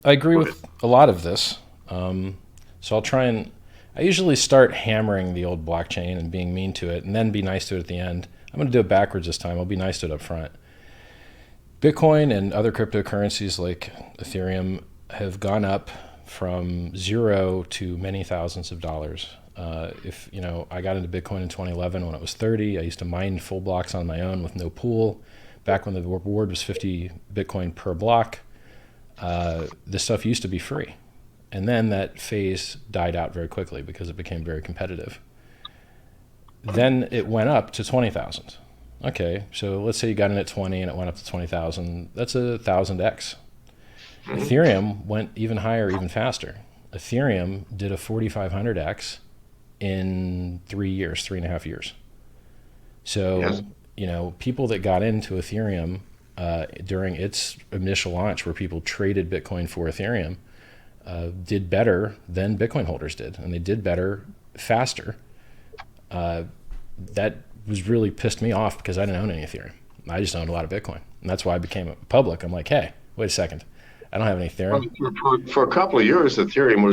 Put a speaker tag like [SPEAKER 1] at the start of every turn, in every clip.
[SPEAKER 1] I agree
[SPEAKER 2] Go ahead.
[SPEAKER 1] with a lot of this. So I'll try and I usually start hammering the old blockchain and being mean to it and then be nice to it at the end. I'm going to do it backwards this time. I'll be nice to it up front. Bitcoin and other cryptocurrencies like Ethereum have gone up from zero to many thousands of dollars. If you know, I got into Bitcoin in 2011 when it was 30. I used to mine full blocks on my own with no pool. Back when the reward was 50 Bitcoin per block, this stuff used to be free. And then that phase died out very quickly because it became very competitive. Then it went up to 20,000. Okay, so let's say you got in at 20 and it went up to 20,000. That's 1,000x.
[SPEAKER 2] Mhm.
[SPEAKER 1] Ethereum went even higher, even faster. Ethereum did a 4,500x in 3 years, 3.5 years.
[SPEAKER 2] Yes.
[SPEAKER 1] So, you know, people that got into Ethereum during its initial launch, where people traded Bitcoin for Ethereum, did better than Bitcoin holders did, and they did better faster. That was really pissed me off because I didn't own any Ethereum. I just owned a lot of Bitcoin, and that's why I became public. I'm like, hey, wait a second, I don't have any
[SPEAKER 2] Well,
[SPEAKER 1] Ethereum.
[SPEAKER 2] for a couple of years, Ethereum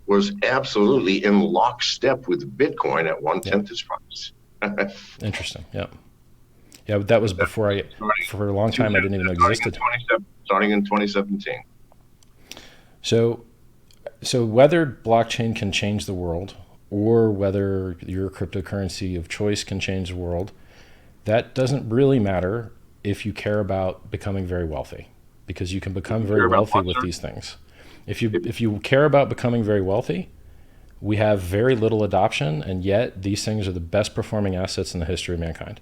[SPEAKER 2] was absolutely in lockstep with Bitcoin at one
[SPEAKER 1] Yeah,
[SPEAKER 2] tenth its price.
[SPEAKER 1] interesting. Yeah, yeah, but that was before I.
[SPEAKER 2] Starting
[SPEAKER 1] For a long time, I didn't even know existed.
[SPEAKER 2] starting in 2017.
[SPEAKER 1] So, so whether blockchain can change the world or whether your cryptocurrency of choice can change the world, that doesn't really matter if you care about becoming very wealthy, because you can
[SPEAKER 2] If
[SPEAKER 1] become
[SPEAKER 2] you
[SPEAKER 1] very
[SPEAKER 2] care about
[SPEAKER 1] wealthy
[SPEAKER 2] what,
[SPEAKER 1] with
[SPEAKER 2] sir?
[SPEAKER 1] these things.
[SPEAKER 2] If,
[SPEAKER 1] If you care about becoming very wealthy, we have very little adoption, and yet these things are the best performing assets in the history of mankind.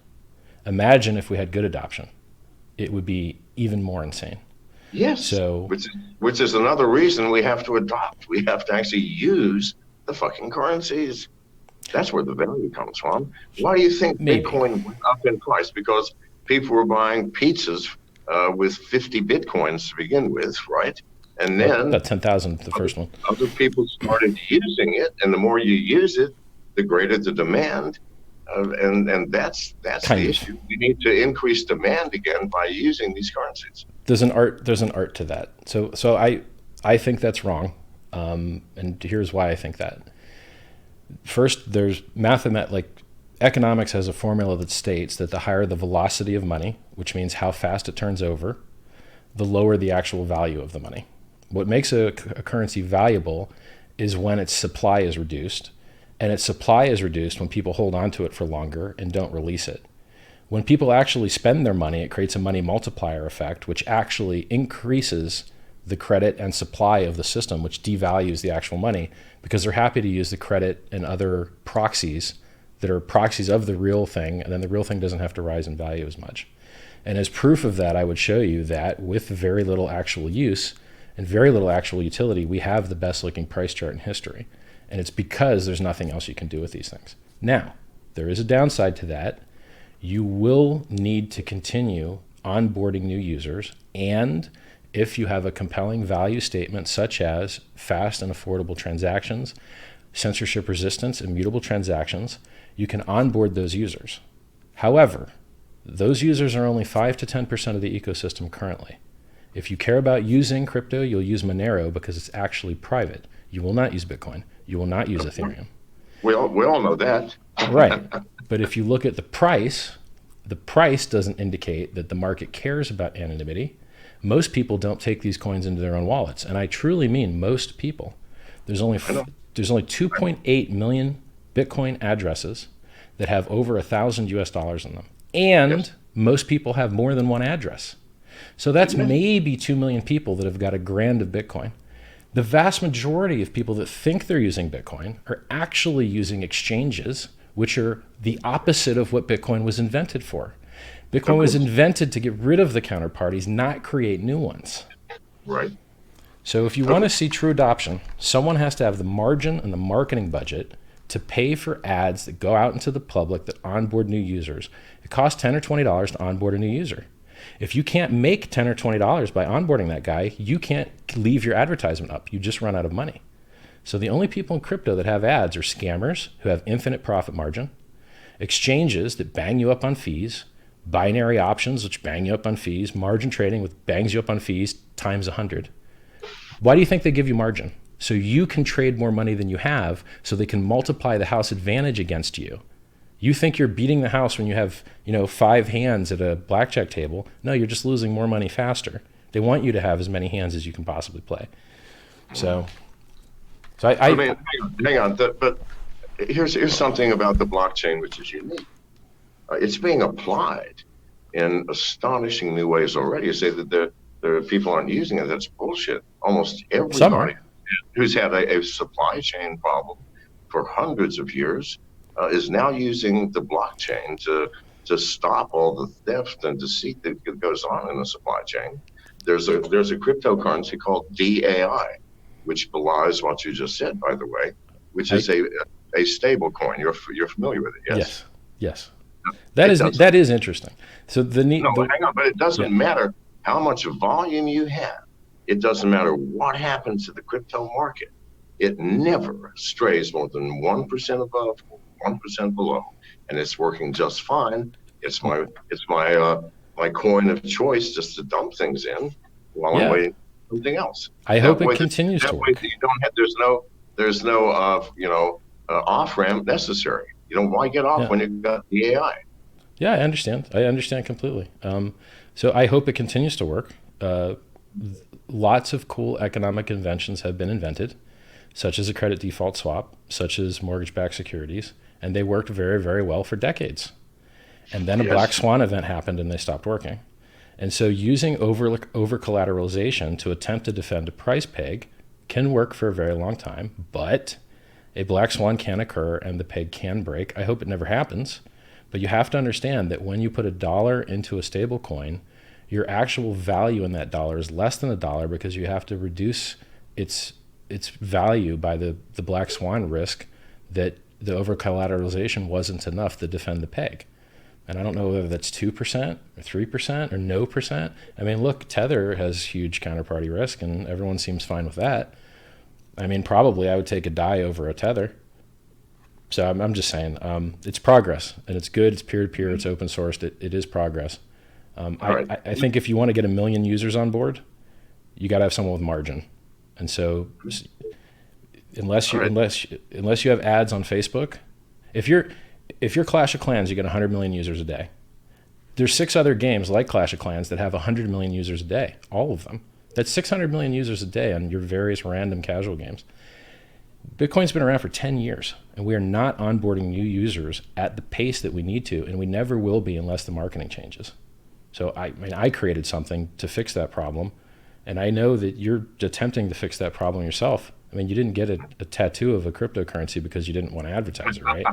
[SPEAKER 1] Imagine if we had good adoption, it would be even more insane.
[SPEAKER 2] yes,
[SPEAKER 1] So
[SPEAKER 2] which is another reason we have to adopt. We have to actually use the fucking currencies. That's where the value comes from. Why do you think
[SPEAKER 1] maybe
[SPEAKER 2] Bitcoin went up in price? Because people were buying pizzas with 50 Bitcoins to begin with, right? And then
[SPEAKER 1] about 10,000 the
[SPEAKER 2] other,
[SPEAKER 1] first one.
[SPEAKER 2] other people started using it, and the more you use it, the greater the demand. And that's
[SPEAKER 1] Kind
[SPEAKER 2] the
[SPEAKER 1] of.
[SPEAKER 2] issue. We need to increase demand again by using these currencies.
[SPEAKER 1] There's an art to that. I think that's wrong, and here's why I think that. First, there's like economics has a formula that states that the higher the velocity of money, which means how fast it turns over, the lower the actual value of the money. What makes a currency valuable is when its supply is reduced, and its supply is reduced when people hold on to it for longer and don't release it. When people actually spend their money, it creates a money multiplier effect, which actually increases the credit and supply of the system, which devalues the actual money because they're happy to use the credit and other proxies that are proxies of the real thing, and then the real thing doesn't have to rise in value as much. And as proof of that, I would show you that with very little actual use and very little actual utility, we have the best looking price chart in history. And it's because there's nothing else you can do with these things. Now, there is a downside to that. You will need to continue onboarding new users. And if you have a compelling value statement, such as fast and affordable transactions, censorship resistance, immutable transactions, you can onboard those users. However, those users are only 5 to 10% of the ecosystem currently. If you care about using crypto, you'll use Monero because it's actually private. You will not use Bitcoin. You will not use Ethereum.
[SPEAKER 2] We all know that.
[SPEAKER 1] Right. But if you look at the price doesn't indicate that the market cares about anonymity. Most people don't take these coins into their own wallets, and I truly mean most people. There's only
[SPEAKER 2] I know.
[SPEAKER 1] there's only 2.8 million Bitcoin addresses that have over 1,000 US dollars in them,
[SPEAKER 2] Yes.
[SPEAKER 1] and most people have more than one address. So that's
[SPEAKER 2] Yes.
[SPEAKER 1] maybe 2 million people that have got a grand of Bitcoin. The vast majority of people that think they're using Bitcoin are actually using exchanges, which are the opposite of what Bitcoin was invented for. Bitcoin
[SPEAKER 2] Of
[SPEAKER 1] was
[SPEAKER 2] course.
[SPEAKER 1] invented to get rid of the counterparties, not create new ones.
[SPEAKER 2] Right.
[SPEAKER 1] So if you want
[SPEAKER 2] Okay.
[SPEAKER 1] to see true adoption, someone has to have the margin and the marketing budget to pay for ads that go out into the public that onboard new users. It costs $10 or $20 to onboard a new user. If you can't make $10 or $20 by onboarding that guy, you can't leave your advertisement up. You just run out of money. So the only people in crypto that have ads are scammers who have infinite profit margin, exchanges that bang you up on fees, binary options which bang you up on fees, margin trading which bangs you up on fees times 100. Why do you think they give you margin? So you can trade more money than you have, so they can multiply the house advantage against you. You think you're beating the house when you have, 5 hands at a blackjack table. No, you're just losing more money faster. They want you to have as many hands as you can possibly play. So
[SPEAKER 2] I mean, hang on. But here's something about the blockchain which is unique. It's being applied in astonishing new ways already. You say that there people aren't using it. That's bullshit. Almost everybody who's had a supply chain problem for hundreds of years is now using the blockchain to stop all the theft and deceit that goes on in the supply chain. There's a cryptocurrency called DAI, which belies what you just said, by the way, which is a stable coin. You're familiar with it, yes?
[SPEAKER 1] Yes. That is interesting. So hang
[SPEAKER 2] on, but it doesn't matter how much volume you have. It doesn't matter what happens to the crypto market. It never strays more than 1% above, 1% below, and it's working just fine. It's my coin of choice just to dump things in while I'm waiting for something else.
[SPEAKER 1] I hope it continues to work.
[SPEAKER 2] You don't have, there's no off ramp necessary. Why get off when you've got the AI?
[SPEAKER 1] Yeah, I understand completely. So I hope it continues to work. Lots of cool economic inventions have been invented, such as a credit default swap, such as mortgage-backed securities, and they worked very, very well for decades. And then a black swan event happened and they stopped working. And so using over collateralization to attempt to defend a price peg can work for a very long time, but a black swan can occur and the peg can break. I hope it never happens, but you have to understand that when you put $1 into a stable coin, your actual value in that dollar is less than $1 because you have to reduce its value by the black swan risk that the over collateralization wasn't enough to defend the peg. And I don't know whether that's 2% or 3% or no percent. I mean, look, Tether has huge counterparty risk and everyone seems fine with that. I mean, probably I would take a DAI over a Tether. So I'm just saying, it's progress and it's good. It's peer-to-peer. It's open sourced. It is progress. I think if you want to get 1 million users on board, you got to have someone with margin. And so unless you have ads on Facebook, if you're Clash of Clans, you get 100 million users a day. There's 6 other games like Clash of Clans that have 100 million users a day, all of them. That's 600 million users a day on your various random casual games. Bitcoin's been around for 10 years, and we are not onboarding new users at the pace that we need to, and we never will be unless the marketing changes. So I created something to fix that problem, and I know that you're attempting to fix that problem yourself. I mean, you didn't get a tattoo of a cryptocurrency because you didn't want to advertise it, right?